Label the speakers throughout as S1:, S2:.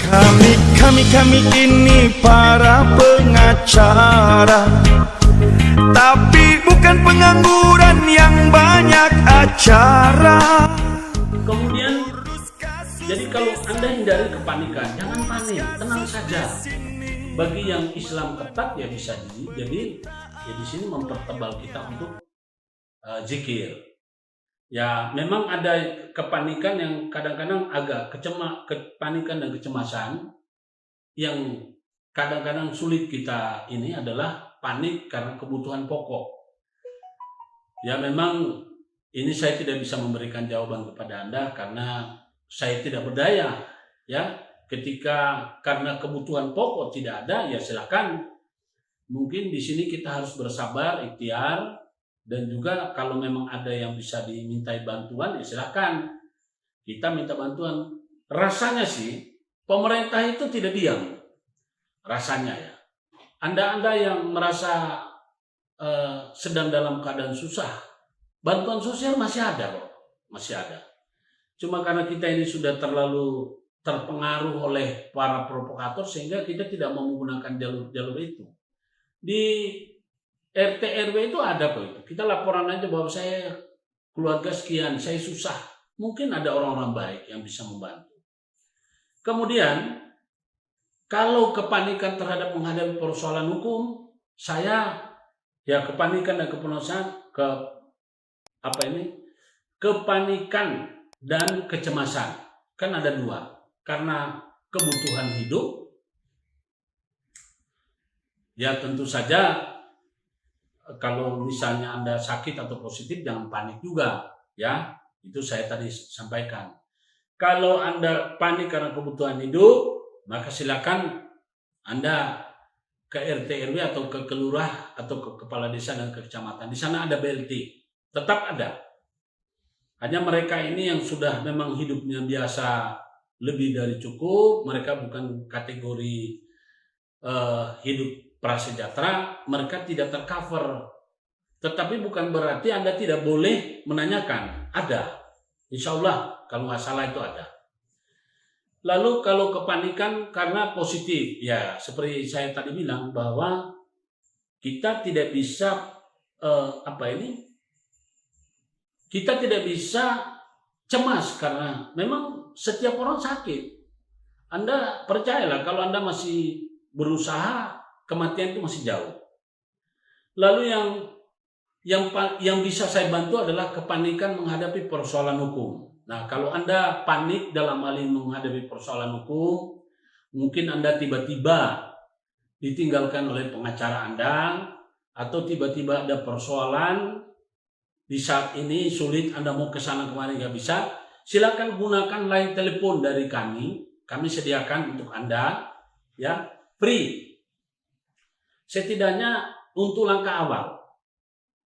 S1: Kami ini para pengacara, tapi bukan pengangguran yang banyak acara.
S2: Kemudian, jadi kalau Anda hindari kepanikan, jangan panik, tenang saja. Bagi yang Islam ketat ya bisa jadi ya di sini mempertebal kita untuk zikir. Ya memang ada kepanikan yang kadang-kadang agak kepanikan dan kecemasan yang kadang-kadang sulit kita ini adalah panik karena kebutuhan pokok. Ya memang ini saya tidak bisa memberikan jawaban kepada Anda karena saya tidak berdaya. Ya, ketika karena kebutuhan pokok tidak ada, ya silakan. Mungkin di sini kita harus bersabar, ikhtiar, dan juga kalau memang ada yang bisa dimintai bantuan, ya silakan. Kita minta bantuan. Rasanya sih pemerintah itu tidak diam, rasanya ya. Anda yang merasa sedang dalam keadaan susah, bantuan sosial masih ada kok, masih ada. Cuma karena kita ini sudah terlalu terpengaruh oleh para provokator sehingga kita tidak mau menggunakan jalur-jalur itu. Di RT RW itu ada kok itu. Kita laporan aja bahwa saya keluarga sekian, saya susah. Mungkin ada orang-orang baik yang bisa membantu. Kemudian, kalau kepanikan terhadap menghadapi persoalan hukum, saya ya kepanikan dan kepanikan dan kecemasan. Kan ada dua. Karena kebutuhan hidup, ya tentu saja kalau misalnya Anda sakit atau positif jangan panik juga, ya. Itu saya tadi sampaikan. Kalau Anda panik karena kebutuhan hidup, maka silakan Anda ke RT RW atau ke kelurah atau ke kepala desa dan ke kecamatan. Di sana ada BLT, tetap ada. Hanya mereka ini yang sudah memang hidupnya biasa lebih dari cukup, mereka bukan kategori hidup prasejahtera, mereka tidak tercover. Tetapi bukan berarti Anda tidak boleh menanyakan, ada. Insya Allah kalau nggak salah itu ada. Lalu kalau kepanikan karena positif, ya seperti saya tadi bilang bahwa kita tidak bisa kita tidak bisa cemas karena memang setiap orang sakit. Anda percayalah kalau Anda masih berusaha, kematian itu masih jauh. Lalu yang bisa saya bantu adalah kepanikan menghadapi persoalan hukum. Nah, kalau Anda panik dalam hal ini menghadapi persoalan hukum, mungkin Anda tiba-tiba ditinggalkan oleh pengacara Anda, atau tiba-tiba ada persoalan di saat ini sulit Anda mau ke sana kemari nggak bisa, silakan gunakan line telepon dari kami sediakan untuk Anda, ya, free. Setidaknya untuk langkah awal.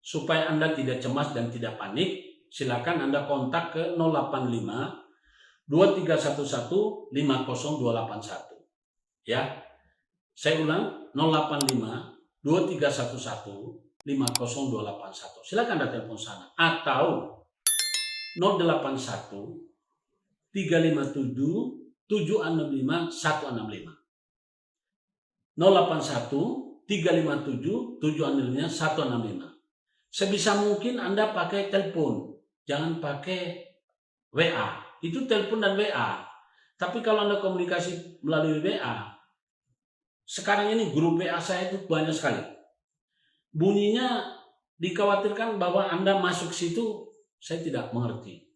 S2: Supaya Anda tidak cemas dan tidak panik, silakan Anda kontak ke 085 2311 50281. Ya. Saya ulang 085 2311 50281. Silakan Anda telepon sana atau 081 357 765 165. 081 357 765 165. Sebisa mungkin Anda pakai telepon, jangan pakai WA. Itu telepon dan WA. Tapi kalau Anda komunikasi melalui WA, sekarang ini grup WA saya itu banyak sekali. Bunyinya dikhawatirkan bahwa Anda masuk situ, saya tidak mengerti.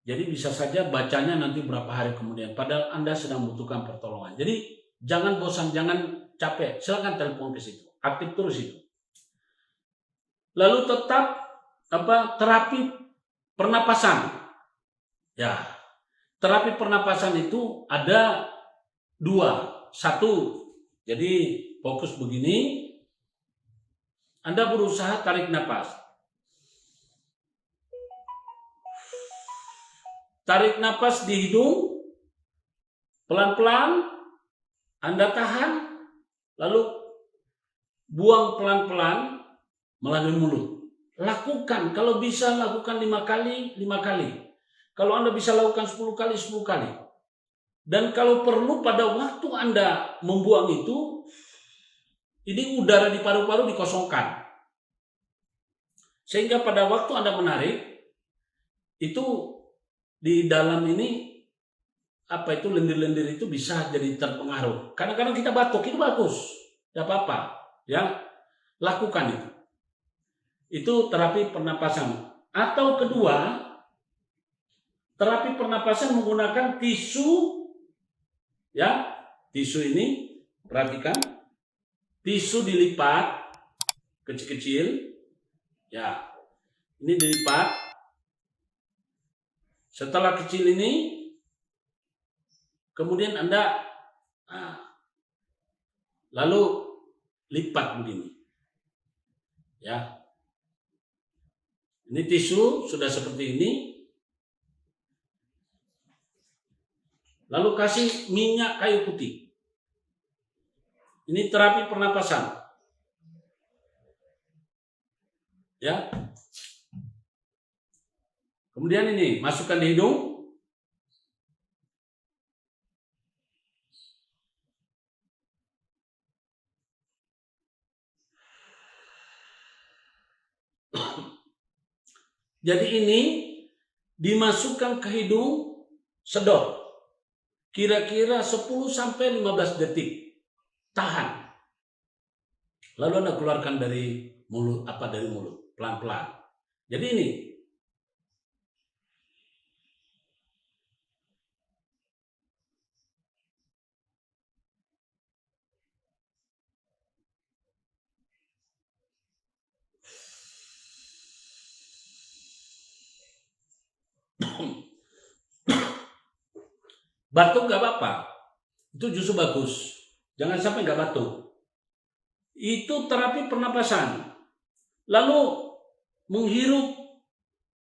S2: Jadi bisa saja bacanya nanti berapa hari kemudian, padahal Anda sedang membutuhkan pertolongan. Jadi jangan bosan, jangan capek, silakan telepon ke situ, aktif terus itu. Lalu tetap terapi pernapasan. Ya, terapi pernapasan itu ada dua. Satu, jadi fokus begini, Anda berusaha tarik napas. Tarik napas di hidung, pelan-pelan, Anda tahan, lalu buang pelan-pelan melalui mulut. Lakukan, kalau bisa lakukan 5 kali, 5 kali. Kalau Anda bisa lakukan 10 kali, 10 kali. Dan kalau perlu pada waktu Anda membuang itu, ini udara di paru-paru dikosongkan. Sehingga pada waktu Anda menarik, itu di dalam ini, lendir-lendir itu bisa jadi terpengaruh. Kadang-kadang kita batuk, itu bagus. Tidak apa-apa. Ya, lakukan itu. Itu terapi pernapasan. Atau kedua, terapi pernapasan menggunakan tisu. Ya, tisu ini perhatikan, tisu dilipat kecil-kecil. Ya, ini dilipat. Setelah kecil ini, kemudian Anda lalu lipat begini. Ya, ini tisu sudah seperti ini. Lalu kasih minyak kayu putih. Ini terapi pernapasan. Ya. Kemudian ini masukkan di hidung. Jadi ini dimasukkan ke hidung, sedot. Kira-kira 10-15 detik. Tahan. Lalu Anda keluarkan dari mulut, pelan-pelan. Jadi ini. Batuk gak apa-apa, itu justru bagus. Jangan sampai gak batuk. Itu terapi pernapasan. Lalu menghirup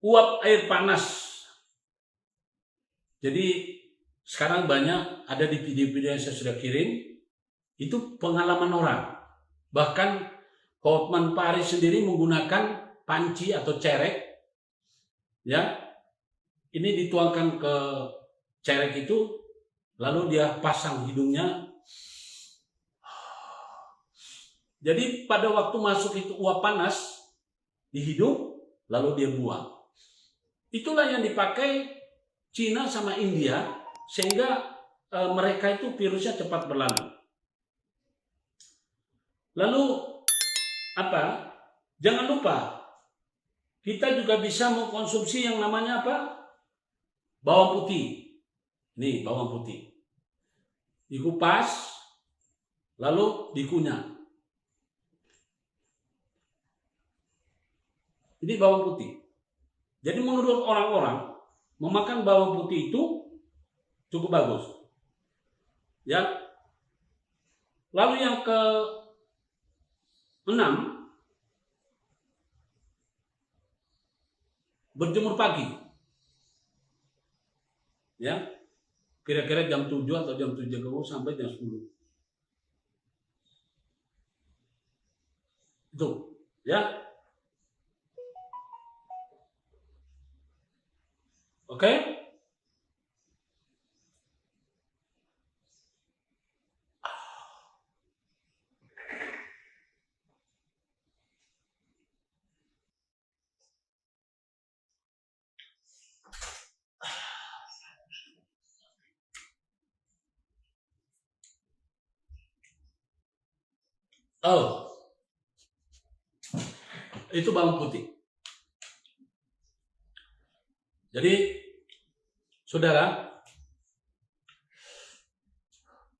S2: uap air panas. Jadi sekarang banyak ada di video-video yang saya sudah kirim, itu pengalaman orang. Bahkan Hotman Paris sendiri menggunakan panci atau cerek. Ya, ini dituangkan ke cerek itu, lalu dia pasang hidungnya. Jadi pada waktu masuk itu uap panas di hidung, lalu dia buang. Itulah yang dipakai Cina sama India, sehingga mereka itu virusnya cepat berlalu. Lalu apa? Jangan lupa, kita juga bisa mengkonsumsi yang namanya apa? Bawang putih. Nih, bawang putih. Dikupas, lalu dikunyah. Ini bawang putih. Jadi menurut orang-orang, memakan bawang putih itu cukup bagus. Ya. Lalu yang ke-6, berjemur pagi. Ya. Kira-kira jam 7 atau jam 7 sampai jam 10. Itu, ya. Oke? Oh, itu bawang putih. Jadi, saudara,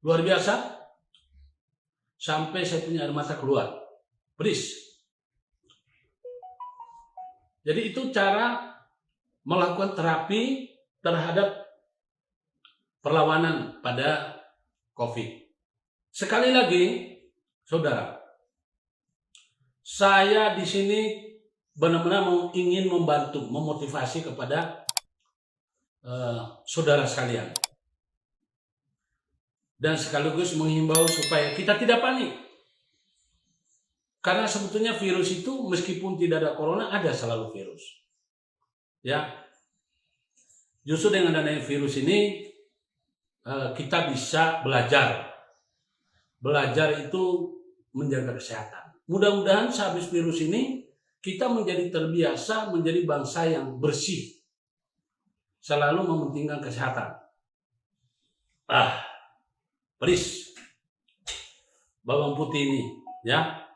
S2: luar biasa, sampai saya punya air mata keluar, peris. Jadi itu cara melakukan terapi terhadap perlawanan pada COVID. Sekali lagi, saudara, saya di sini benar-benar ingin membantu, memotivasi kepada saudara sekalian. Dan sekaligus menghimbau supaya kita tidak panik. Karena sebetulnya virus itu meskipun tidak ada corona, ada selalu virus. Ya. Justru dengan adanya virus ini, kita bisa belajar. Belajar itu menjaga kesehatan. Mudah-mudahan sehabis virus ini kita menjadi terbiasa menjadi bangsa yang bersih. Selalu mementingkan kesehatan. Please. Bawang putih ini, ya.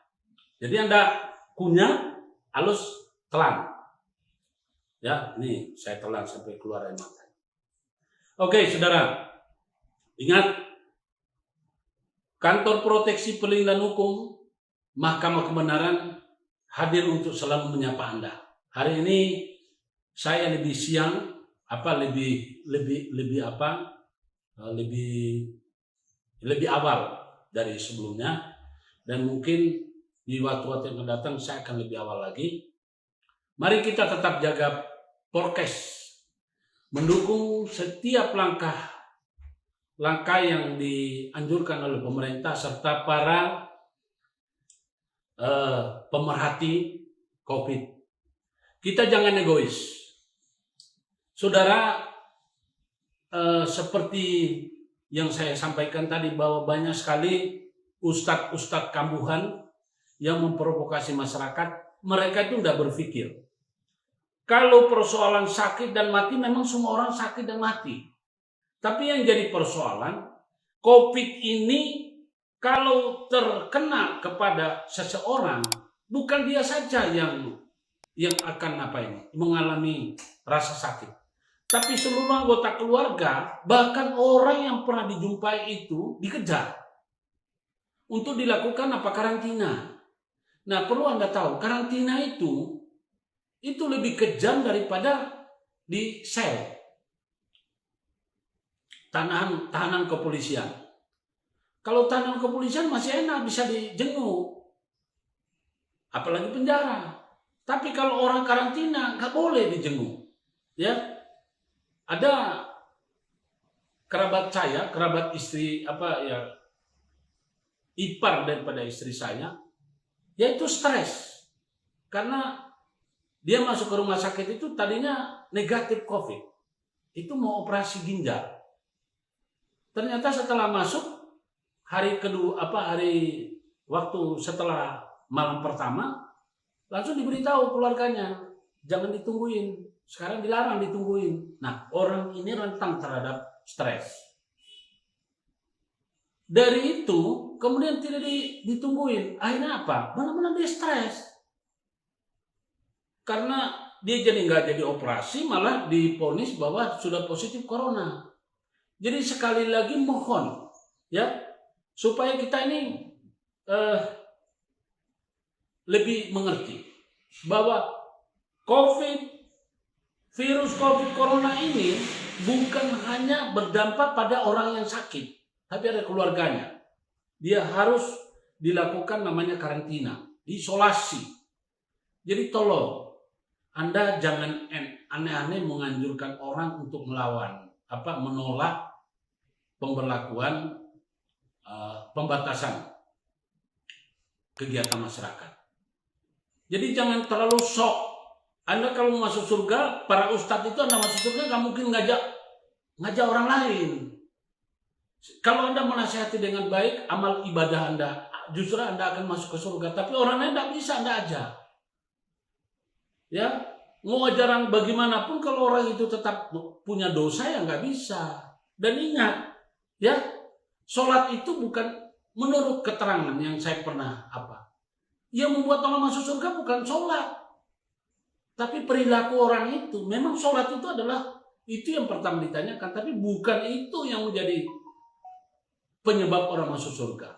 S2: Jadi Anda kunyah, halus, telan. Ya, ini saya telan sampai keluar air mata. Oke, saudara. Ingat, Kantor Proteksi Perlindungan Hukum Mahkamah Kebenaran hadir untuk selalu menyapa Anda. Hari ini saya lebih siang, lebih awal dari sebelumnya, dan mungkin di waktu-waktu yang akan datang saya akan lebih awal lagi. Mari kita tetap jaga prokes, mendukung setiap langkah yang dianjurkan oleh pemerintah serta para pemerhati COVID. Kita jangan egois. Saudara, seperti yang saya sampaikan tadi bahwa banyak sekali ustadz kambuhan yang memprovokasi masyarakat. Mereka itu tidak berpikir. Kalau persoalan sakit dan mati, memang semua orang sakit dan mati. Tapi yang jadi persoalan, COVID ini kalau terkena kepada seseorang, bukan dia saja yang akan mengalami rasa sakit. Tapi seluruh anggota keluarga, bahkan orang yang pernah dijumpai itu dikejar untuk dilakukan karantina. Nah, perlu Anda tahu, karantina itu lebih kejam daripada di sel tahanan kepolisian. Kalau tahanan kepolisian masih enak, bisa dijenguk, apalagi penjara. Tapi kalau orang karantina nggak boleh dijenguk, ya. Ada kerabat saya, kerabat istri ipar daripada istri saya, yaitu stres karena dia masuk ke rumah sakit itu tadinya negatif COVID, itu mau operasi ginjal. Ternyata setelah masuk waktu setelah malam pertama, langsung diberitahu keluarganya, jangan ditungguin, sekarang dilarang ditungguin. Nah, orang ini rentan terhadap stres. Dari itu kemudian tidak ditungguin. Akhirnya apa? Benar-benar dia stres. Karena dia jadi nggak jadi operasi, malah divonis bahwa sudah positif corona. Jadi sekali lagi mohon, ya, supaya kita ini lebih mengerti bahwa virus COVID corona ini bukan hanya berdampak pada orang yang sakit, tapi ada keluarganya. Dia harus dilakukan namanya karantina, isolasi. Jadi tolong, Anda jangan aneh-aneh menganjurkan orang untuk menolak pemberlakuan pembatasan kegiatan masyarakat. Jadi jangan terlalu sok. Anda kalau masuk surga, para ustadz itu Anda masuk surga nggak mungkin ngajak orang lain. Kalau Anda menasihati dengan baik, amal ibadah Anda, justru Anda akan masuk ke surga. Tapi orang lain tidak bisa Anda ajak. Ya, mau ajaran bagaimanapun kalau orang itu tetap punya dosa ya nggak bisa. Dan ingat, ya, sholat itu bukan menurut keterangan yang saya pernah yang membuat orang masuk surga bukan sholat, tapi perilaku orang itu. Memang sholat itu adalah itu yang pertama ditanyakan, tapi bukan itu yang menjadi penyebab orang masuk surga.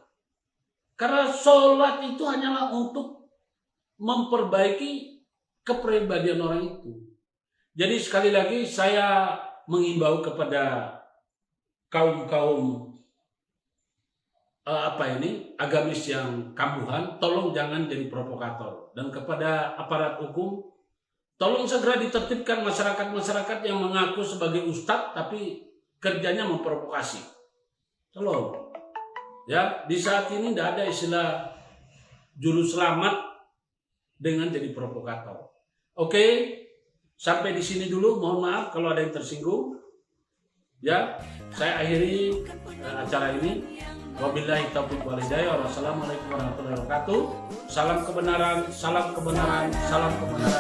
S2: Karena sholat itu hanyalah untuk memperbaiki kepribadian orang itu. Jadi sekali lagi saya mengimbau kepada kaum agamis yang kambuhan, tolong jangan jadi provokator. Dan kepada aparat hukum, tolong segera ditertibkan masyarakat yang mengaku sebagai ustadz tapi kerjanya memprovokasi. Tolong. Ya, di saat ini tidak ada istilah juru selamat dengan jadi provokator. Oke, sampai di sini dulu. Mohon maaf kalau ada yang tersinggung. Ya, saya akhiri acara ini. Wabillahi taufiq wal hidayah. Wassalamualaikum warahmatullahi wabarakatuh. Salam kebenaran, salam kebenaran, salam kebenaran.